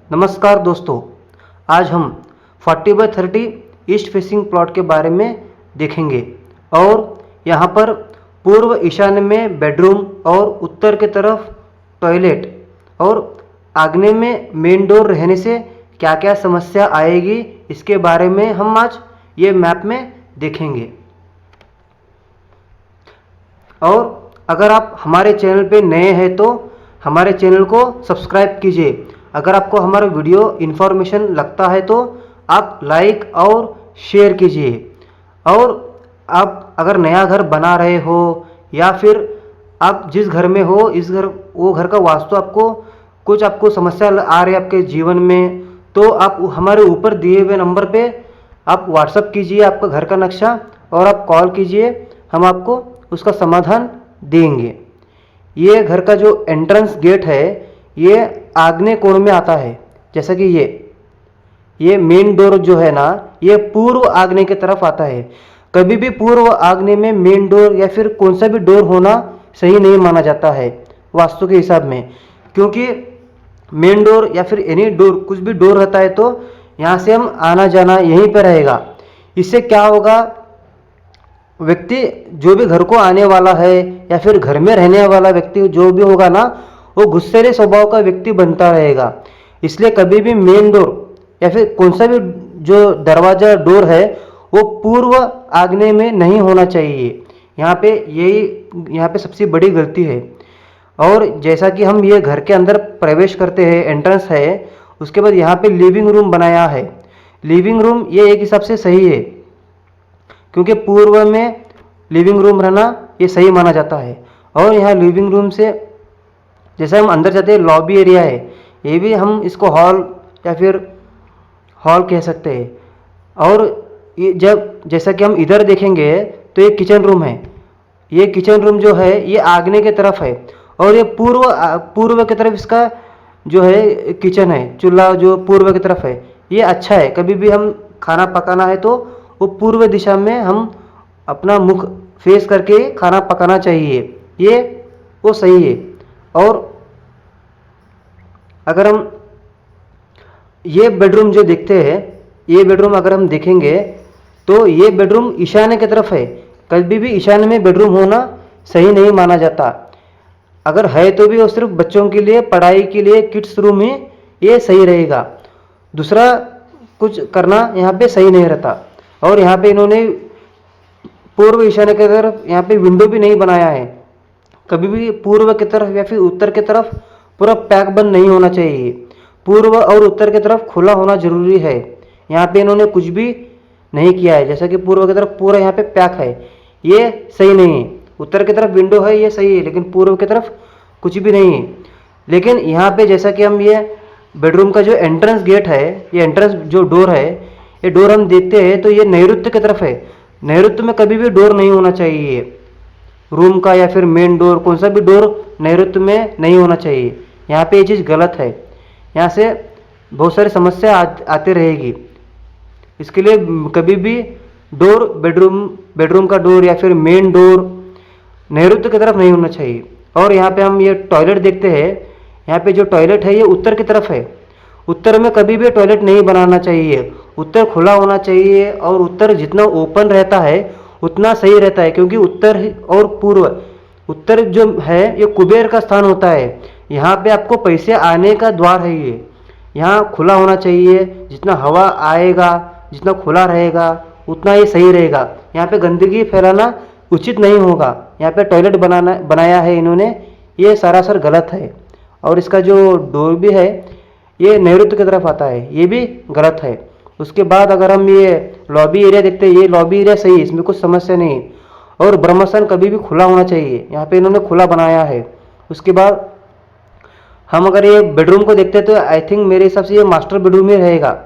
नमस्कार दोस्तों, आज हम 40/30 ईस्ट फेसिंग प्लॉट के बारे में देखेंगे। और यहाँ पर पूर्व ईशान्य में बेडरूम और उत्तर की तरफ टॉयलेट और आग्नेय में मेन डोर रहने से क्या क्या समस्या आएगी, इसके बारे में हम आज ये मैप में देखेंगे। और अगर आप हमारे चैनल पे नए हैं तो हमारे चैनल को सब्सक्राइब कीजिए। अगर आपको हमारा वीडियो इन्फॉर्मेशन लगता है तो आप लाइक और शेयर कीजिए। और आप अगर नया घर बना रहे हो या फिर आप जिस घर में हो वो घर का वास्तु आपको समस्या आ रही है आपके जीवन में, तो आप हमारे ऊपर दिए हुए नंबर पे आप व्हाट्सअप कीजिए आपका घर का नक्शा और आप कॉल कीजिए, हम आपको उसका समाधान देंगे। ये घर का जो एंट्रेंस गेट है ये आग्नेय कोण में आता है। जैसा कि ये मेन डोर जो है ना, ये पूर्व आग्नेय की तरफ आता है। कभी भी पूर्व आग्नेय में मेन डोर या फिर कौन सा भी डोर होना सही नहीं माना जाता है वास्तु के हिसाब में, क्योंकि मेन डोर या फिर एनी डोर, कुछ भी डोर रहता है तो यहाँ से हम आना जाना यहीं पर रहेगा। इससे क्या होगा, व्यक्ति जो भी घर को आने वाला है या फिर घर में रहने वाला व्यक्ति जो भी होगा ना, वो गुस्सैले स्वभाव का व्यक्ति बनता रहेगा। इसलिए कभी भी मेन डोर या फिर कौन सा भी जो दरवाजा डोर है वो पूर्व आग्नेय में नहीं होना चाहिए। यहाँ पे सबसे बड़ी गलती है। और जैसा कि हम ये घर के अंदर प्रवेश करते हैं, एंट्रेंस है, उसके बाद यहाँ पे लिविंग रूम बनाया है। लिविंग रूम ये एक हिसाब से सही है, क्योंकि पूर्व में लिविंग रूम रहना ये सही माना जाता है। और यहाँ लिविंग रूम से जैसे हम अंदर जाते हैं, लॉबी एरिया है, ये भी हम इसको हॉल या फिर हॉल कह सकते हैं। और ये जैसा कि हम इधर देखेंगे तो ये किचन रूम है। ये किचन रूम जो है ये आग्नेय की तरफ है और ये पूर्व की तरफ इसका जो है किचन है, चूल्हा जो पूर्व की तरफ है, ये अच्छा है। कभी भी हम खाना पकाना है तो वो पूर्व दिशा में हम अपना मुख फेस करके खाना पकाना चाहिए, ये वो सही है। और अगर हम ये बेडरूम जो देखते हैं, ये बेडरूम अगर हम देखेंगे तो ये बेडरूम ईशान्य की तरफ है। कभी भी ईशान्य में बेडरूम होना सही नहीं माना जाता। अगर है तो भी वो सिर्फ बच्चों के लिए, पढ़ाई के लिए, किड्स रूम ही ये सही रहेगा। दूसरा कुछ करना यहाँ पे सही नहीं रहता। और यहाँ पे इन्होंने पूर्व ईशान्य की तरफ यहाँ पे विंडो भी नहीं बनाया है। कभी भी पूर्व की तरफ या फिर उत्तर की तरफ पूरा पैक बंद नहीं होना चाहिए। पूर्व और उत्तर की तरफ खुला होना जरूरी है। यहाँ पे इन्होंने कुछ भी नहीं किया है। जैसा कि पूर्व की तरफ पूरा यहाँ पे पैक है, ये सही नहीं है। उत्तर की तरफ विंडो है, ये सही है, लेकिन पूर्व की तरफ कुछ भी नहीं है। लेकिन यहाँ पे जैसा कि हम ये बेडरूम का जो एंट्रेंस गेट है, ये एंट्रेंस जो डोर है, ये डोर हम देखते हैं तो ये नैऋत्य की तरफ है। नैऋत्य में कभी भी डोर नहीं होना चाहिए रूम का, या फिर मेन डोर, कौन सा भी डोर नैऋत्य में नहीं होना चाहिए। यहाँ पे ये चीज़ गलत है। यहाँ से बहुत सारी समस्या आती रहेगी। इसके लिए कभी भी डोर, बेडरूम का डोर या फिर मेन डोर नैऋत्य की तरफ नहीं होना चाहिए। और यहाँ पे हम ये टॉयलेट देखते हैं, यहाँ पे जो टॉयलेट है ये उत्तर की तरफ है। उत्तर में कभी भी टॉयलेट नहीं बनाना चाहिए। उत्तर खुला होना चाहिए और उत्तर जितना ओपन रहता है उतना सही रहता है, क्योंकि उत्तर और पूर्व, उत्तर जो है ये कुबेर का स्थान होता है। यहाँ पे आपको पैसे आने का द्वार है। ये यहाँ खुला होना चाहिए। जितना हवा आएगा, जितना खुला रहेगा उतना ये सही रहेगा। यहाँ पे गंदगी फैलाना उचित नहीं होगा। यहाँ पे टॉयलेट बनाया है इन्होंने, ये सरासर गलत है। और इसका जो डोर भी है ये नैऋत्य की तरफ आता है, ये भी गलत है। उसके बाद अगर हम ये लॉबी एरिया देखते हैं, ये लॉबी एरिया सही है, इसमें कुछ समस्या नहीं। और ब्रह्मस्थान कभी भी खुला होना चाहिए, यहाँ पे इन्होंने खुला बनाया है। उसके बाद हम अगर ये बेडरूम को देखते हैं तो आई थिंक मेरे हिसाब से ये मास्टर बेडरूम ही रहेगा।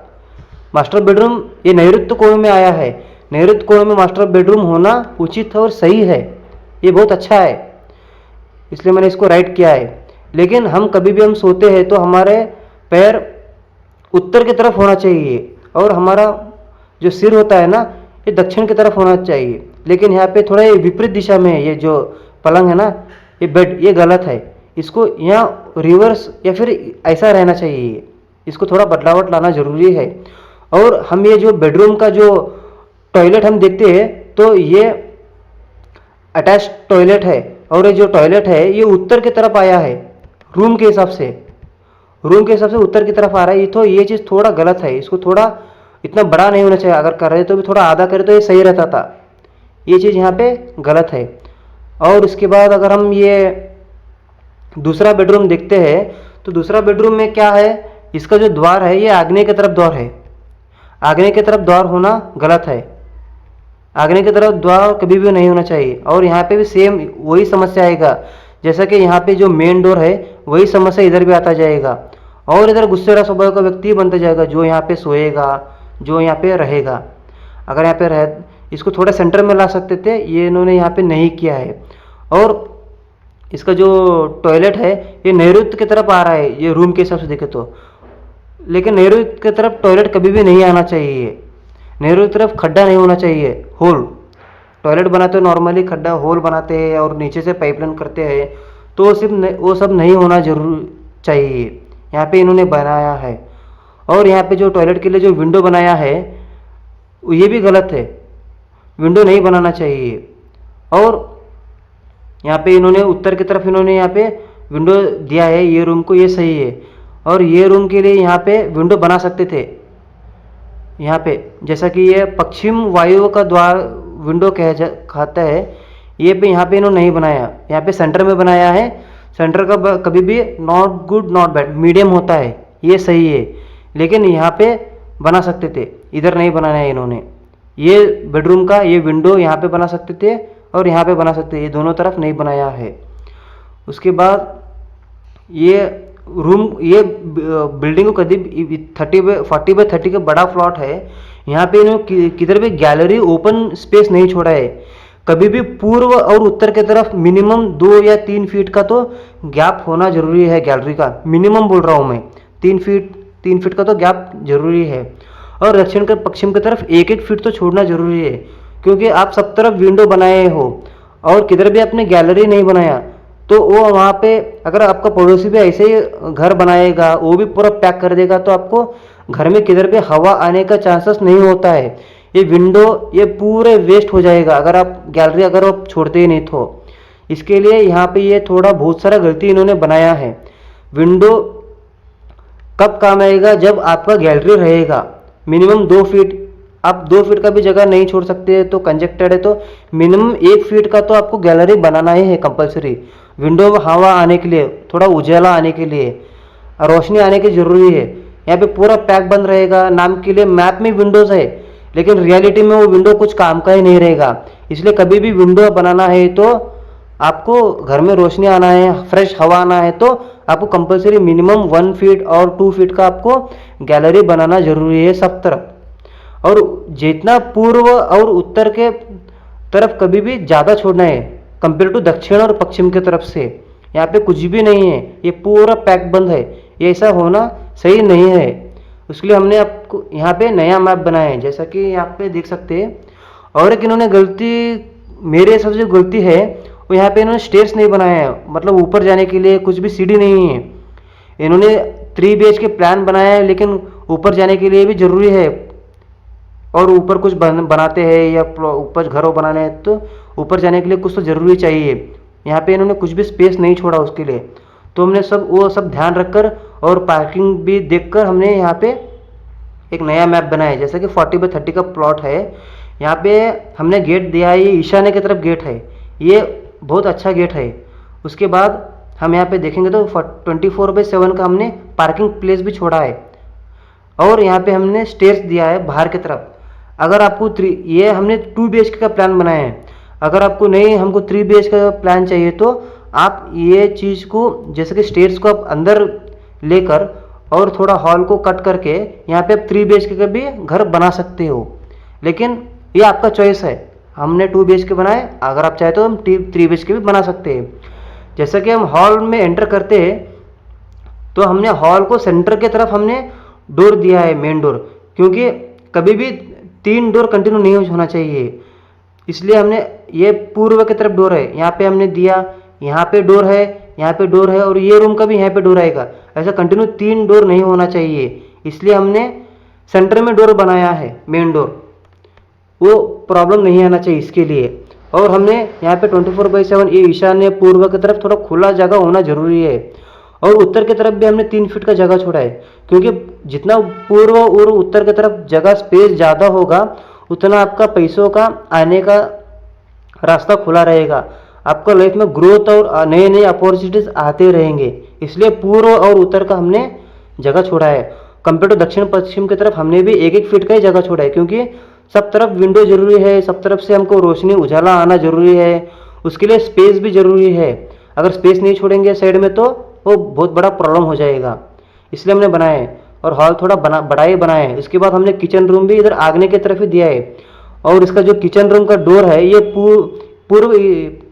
मास्टर बेडरूम ये नैऋत्य कोण में आया है। नैऋत्य कोण में मास्टर बेडरूम होना उचित और सही है, ये बहुत अच्छा है, इसलिए मैंने इसको राइट किया है। लेकिन हम कभी भी हम सोते हैं तो हमारे पैर उत्तर की तरफ होना चाहिए और हमारा जो सिर होता है ना ये दक्षिण की तरफ होना चाहिए। लेकिन यहाँ पे थोड़ा ये विपरीत दिशा में है। ये जो पलंग है ना, ये बेड, ये गलत है। इसको यहाँ रिवर्स या फिर ऐसा रहना चाहिए। इसको थोड़ा बदलावट लाना ज़रूरी है। और हम ये जो बेडरूम का जो टॉयलेट हम देखते हैं तो ये अटैच टॉयलेट है, और ये जो टॉयलेट है ये उत्तर की तरफ आया है, रूम के हिसाब से उत्तर की तरफ आ रहा है। तो ये चीज़ थोड़ा गलत है, इसको थोड़ा इतना बड़ा नहीं होना चाहिए, अगर कर रहे तो भी थोड़ा आधा करे तो ये सही रहता था। ये चीज़ यहाँ पे गलत है। और इसके बाद अगर हम ये दूसरा बेडरूम देखते हैं तो दूसरा बेडरूम में क्या है, इसका जो द्वार है ये आग्नेय की तरफ द्वार है। आग्नेय की तरफ द्वार होना गलत है, आग्नेय की तरफ द्वार कभी भी नहीं होना चाहिए। और यहाँ पे भी सेम वही समस्या आएगा, जैसा कि यहाँ पे जो मेन डोर है वही समस्या इधर भी आता जाएगा, और इधर गुस्सेरा स्वभाव का व्यक्ति बनता जाएगा, जो यहाँ पे सोएगा, जो यहाँ पे रहेगा। अगर यहाँ पे रह, इसको थोड़ा सेंटर में ला सकते थे, ये इन्होंने यहाँ पे नहीं किया है। और इसका जो टॉयलेट है ये नैऋत्य की तरफ आ रहा है, ये रूम के हिसाब से देखे तो, लेकिन नैऋत्य की तरफ टॉयलेट कभी भी नहीं आना चाहिए। नैऋत्य तरफ खड्डा नहीं होना चाहिए, होल। टॉयलेट बनाते हो नॉर्मली खड्डा होल बनाते हैं और नीचे से पाइपलाइन करते हैं, तो सिर्फ वो सब नहीं होना जरूर चाहिए। यहाँ पे इन्होंने बनाया है। और यहाँ पे जो टॉयलेट के लिए जो विंडो बनाया है ये भी गलत है, विंडो नहीं बनाना चाहिए। और यहाँ पे इन्होंने उत्तर की तरफ इन्होंने यहाँ पे विंडो दिया है, ये रूम को, ये सही है। और ये रूम के लिए यहाँ पे विंडो बना सकते थे, यहाँ पे जैसा कि ये पश्चिम वायु का द्वार विंडो कहता है, ये पे यहाँ पे इन्होंने नहीं बनाया, यहाँ पे सेंटर में बनाया है। सेंटर का कभी भी not good not bad, medium होता है, ये सही है। लेकिन यहाँ पे बना सकते थे, इधर नहीं बनाया है इन्होंने। ये बेडरूम का ये विंडो यहाँ पे बना सकते थे और यहाँ पे बना सकते थे, ये दोनों तरफ नहीं बनाया है। उसके बाद ये रूम, ये बिल्डिंग को करीब 40 का बड़ा प्लॉट है। यहाँ पे इन्होंने किधर भी गैलरी ओपन स्पेस नहीं छोड़ा है। कभी भी पूर्व और उत्तर की तरफ मिनिमम 2 या 3 फीट का तो गैप होना जरूरी है, गैलरी का मिनिमम बोल रहा हूँ मैं, 3 फीट का तो गैप जरूरी है। और दक्षिण के पश्चिम की तरफ 1-1 फीट तो छोड़ना जरूरी है, क्योंकि आप सब तरफ विंडो बनाए हो और किधर भी आपने गैलरी नहीं बनाया, तो वो वहाँ पे अगर आपका पड़ोसी भी ऐसे ही घर बनाएगा, वो भी पूरा पैक कर देगा, तो आपको घर में किधर भी हवा आने का चांसेस नहीं होता है। ये विंडो ये पूरे वेस्ट हो जाएगा अगर आप गैलरी अगर आप छोड़ते ही नहीं तो। इसके लिए यहाँ पे ये थोड़ा बहुत सारा गलती इन्होंने बनाया है। विंडो कब काम आएगा, जब आपका गैलरी रहेगा मिनिमम 2 फीट। आप 2 फीट का भी जगह नहीं छोड़ सकते तो कंजेक्टेड है, तो मिनिमम 1 फीट का तो आपको गैलरी बनाना ही है कंपलसरी। विंडो में हवा आने के लिए, थोड़ा उजाला आने के लिए, रोशनी आने की जरूरी है। यहाँ पे पूरा पैक बंद रहेगा, नाम के लिए मैप में विंडोज है, लेकिन रियलिटी में वो विंडो कुछ काम का ही नहीं रहेगा। इसलिए कभी भी विंडो बनाना है तो आपको घर में रोशनी आना है, फ्रेश हवा आना है, तो आपको कंपलसरी मिनिमम 1 फीट और 2 फीट का आपको गैलरी बनाना जरूरी है सब तरफ। और जितना पूर्व और उत्तर के तरफ कभी भी ज़्यादा छोड़ना है कंपेयर टू दक्षिण और पश्चिम की तरफ से। यहाँ पे कुछ भी नहीं है, ये पूरा पैक बंद है, ये ऐसा होना सही नहीं है। उसके लिए हमने आपको यहाँ पे नया मैप बनाया है, जैसा कि यहाँ पे देख सकते हैं। और एक इन्होंने गलती, मेरे हिसाब से जो गलती है वो यहाँ पे इन्होंने स्टेयर्स नहीं बनाया है, मतलब ऊपर जाने के लिए कुछ भी सीढ़ी नहीं है। इन्होंने 3 BHK प्लान बनाया है, लेकिन ऊपर जाने के लिए भी जरूरी है, और ऊपर कुछ बनाते हैं या ऊपर घरों बनाने हैं तो ऊपर जाने के लिए कुछ तो ज़रूरी चाहिए। यहाँ पे इन्होंने कुछ भी स्पेस नहीं छोड़ा उसके लिए, तो हमने वो सब ध्यान रखकर और पार्किंग भी देखकर हमने यहाँ पे एक नया मैप बनाया है। जैसे कि 40/30 का प्लॉट है, यहाँ पे हमने गेट दिया है, ये ईशान्य की तरफ गेट है, ये बहुत अच्छा गेट है। उसके बाद हम यहाँ पे देखेंगे तो 24/7 का हमने पार्किंग प्लेस भी छोड़ा है, और यहाँ पे हमने स्टेयर्स दिया है बाहर की तरफ। अगर आपको ये हमने 2 BHK का प्लान बनाया है, अगर आपको नहीं हमको 3 BHK का प्लान चाहिए तो आप ये चीज़ को जैसे कि स्टेयर्स को आप अंदर लेकर और थोड़ा हॉल को कट करके यहाँ पे आप 3 BHK का भी घर बना सकते हो, लेकिन ये आपका चॉइस है। हमने 2 BHK बनाए, अगर आप चाहे तो हम 3 BHK भी बना सकते हैं। जैसा कि हम हॉल में एंटर करते हैं तो हमने हॉल को सेंटर की तरफ हमने डोर दिया है, मेन डोर, क्योंकि कभी भी 3 डोर कंटिन्यू नहीं होना चाहिए। इसलिए हमने ये पूर्व की तरफ डोर है, यहाँ पे हमने दिया, यहाँ पे डोर है, यहाँ पे डोर है और ये रूम का भी यहाँ पे डोर आएगा। ऐसा कंटिन्यू 3 डोर नहीं होना चाहिए, इसलिए हमने सेंटर में डोर बनाया है, मेन डोर। वो प्रॉब्लम नहीं आना चाहिए इसके लिए। और हमने यहाँ पे 24/7 ये ईशान्य पूर्व की तरफ थोड़ा खुला जगह होना जरूरी है। और उत्तर की तरफ भी हमने 3 फीट का जगह छोड़ा है, क्योंकि जितना पूर्व और उत्तर की तरफ जगह स्पेस ज़्यादा होगा उतना आपका पैसों का आने का रास्ता खुला रहेगा। आपका लाइफ में ग्रोथ और नए नए अपॉर्चुनिटीज आते रहेंगे। इसलिए पूर्व और उत्तर का हमने जगह छोड़ा है। कंपेयर टू दक्षिण पश्चिम की तरफ हमने भी 1-1 फीट का ही जगह छोड़ा है, क्योंकि सब तरफ विंडो जरूरी है, सब तरफ से हमको रोशनी उजाला आना जरूरी है। उसके लिए स्पेस भी जरूरी है। अगर स्पेस नहीं छोड़ेंगे साइड में तो वो बहुत बड़ा प्रॉब्लम हो जाएगा, इसलिए हमने बनाया है। और हॉल थोड़ा बड़ा ही बनाया है। इसके बाद हमने किचन रूम भी इधर आगने की तरफ ही दिया है। और इसका जो किचन रूम का डोर है ये पूर्व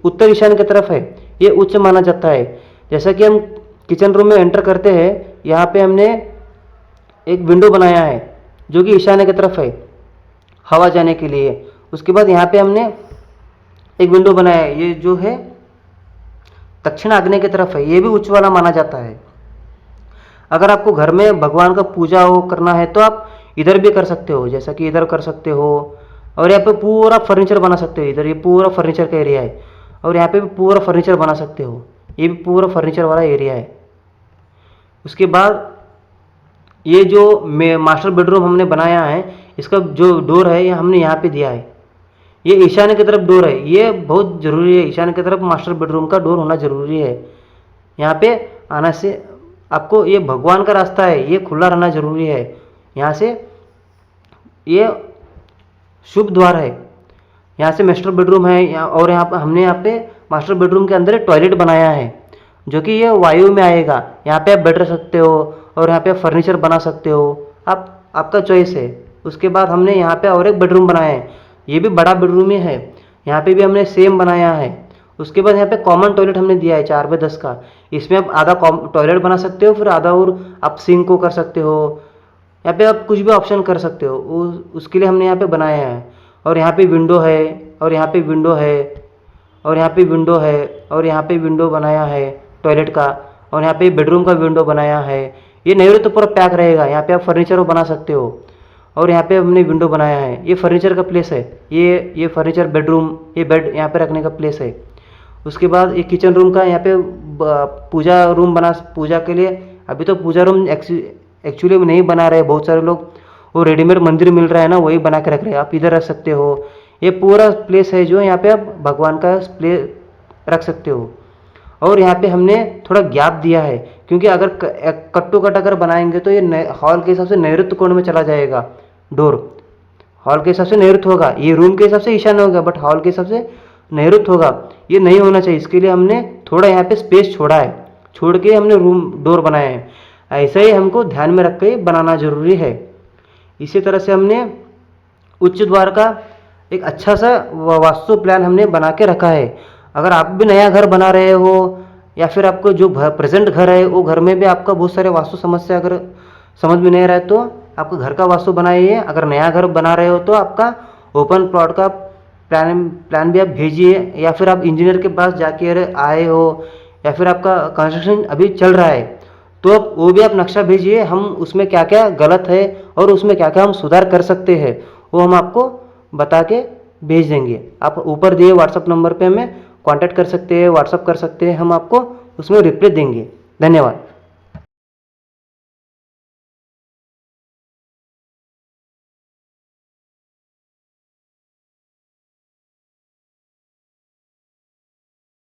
उत्तर ईशान की तरफ है, ये उच्च माना जाता है। जैसा कि हम किचन रूम में एंटर करते हैं, यहाँ पे हमने एक विंडो बनाया है जो कि ईशान्य की तरफ है हवा जाने के लिए। उसके बाद यहाँ पे हमने एक विंडो बनाया है, ये जो है दक्षिण आग्नेय की तरफ है, ये भी उच्च वाला माना जाता है। अगर आपको घर में भगवान का पूजा हो करना है तो आप इधर भी कर सकते हो, जैसा कि इधर कर सकते हो। और यहाँ पे पूरा फर्नीचर बना सकते हो, इधर ये पूरा फर्नीचर का एरिया है। और यहाँ पे भी पूरा फर्नीचर बना सकते हो, ये भी पूरा फर्नीचर वाला एरिया है। उसके बाद ये जो मास्टर बेडरूम हमने बनाया है, इसका जो डोर है ये हमने यहाँ पे दिया है। ये ईशान्य की तरफ डोर है, ये बहुत ज़रूरी है। ईशान्य की तरफ मास्टर बेडरूम का डोर होना ज़रूरी है। यहाँ पे आना से आपको ये भगवान का रास्ता है, ये खुला रहना ज़रूरी है। यहाँ से ये शुभ द्वार है, यहाँ से मास्टर बेडरूम है। और यहाँ पर हमने यहाँ पे मास्टर बेडरूम के अंदर टॉयलेट बनाया है, जो कि ये वायु में आएगा। यहाँ पे आप बैठ सकते हो और यहाँ पे फर्नीचर बना सकते हो, आपका चॉइस है। उसके बाद हमने यहाँ पे और एक बेडरूम बनाया है, ये भी बड़ा बेडरूम ही है, यहाँ पे भी हमने सेम बनाया है। उसके बाद यहाँ पे कॉमन टॉयलेट हमने दिया है 4/10 का। इसमें आप आधा टॉयलेट बना सकते हो, फिर आधा और आप सिंक को कर सकते हो। यहाँ पे आप कुछ भी ऑप्शन कर सकते हो, उसके लिए हमने यहाँ पे बनाया है। और यहाँ पे विंडो है, और यहाँ पे विंडो है, और यहाँ पे विंडो है, और यहाँ पे विंडो बनाया है टॉयलेट का। और यहाँ पे बेडरूम का विंडो बनाया है। ये नैऋत्य पूरा पैक रहेगा, यहाँ पे आप फर्नीचर बना सकते हो। और यहाँ पे हमने विंडो बनाया है, ये फर्नीचर का प्लेस है। ये फर्नीचर बेडरूम, ये बेड यहाँ पे रखने का प्लेस है। उसके बाद ये किचन रूम का यहाँ पे पूजा रूम बना, पूजा के लिए। अभी तो पूजा रूम एक्चुअली नहीं बना रहे बहुत सारे लोग, वो रेडीमेड मंदिर मिल रहा है ना, वही बना के रख रहे हैं। आप इधर रख सकते हो, ये पूरा प्लेस है जो यहाँ पे आप भगवान का प्लेस रख सकते हो। और यहाँ पे हमने थोड़ा गैप दिया है, क्योंकि अगर कट्टू कट अगर बनाएंगे तो ये हॉल के हिसाब से नैऋत्य कोण में चला जाएगा। डोर हॉल के हिसाब से नैऋत्य होगा, ये रूम के हिसाब से ईशान्य होगा, बट हॉल के हिसाब से नैऋत्य होगा। ये नहीं होना चाहिए, इसके लिए हमने थोड़ा यहाँ पे स्पेस छोड़ा है, छोड़ के हमने रूम डोर बनाए हैं। ऐसा ही हमको ध्यान में रख के बनाना जरूरी है। इसी तरह से हमने उच्च द्वार का एक अच्छा सा वास्तु प्लान हमने बना के रखा है। अगर आप भी नया घर बना रहे हो, या फिर आपको जो प्रेजेंट घर है वो घर में भी आपका बहुत सारे वास्तु समस्या अगर समझ में नहीं रहा है तो आपका घर का वास्तु बनाइए। अगर नया घर बना रहे हो तो आपका ओपन प्लॉट का प्लान भी आप भेजिए, या फिर आप इंजीनियर के पास जाके आए हो, या फिर आपका कंस्ट्रक्शन अभी चल रहा है तो आप वो भी आप नक्शा भेजिए। हम उसमें क्या क्या गलत है और उसमें क्या क्या हम सुधार कर सकते हैं वो हम आपको बता के भेज देंगे। आप ऊपर दिए व्हाट्सअप नंबर पे हमें कांटेक्ट कर सकते हैं, व्हाट्सअप कर सकते हैं, हम आपको उसमें रिप्लाई देंगे। धन्यवाद।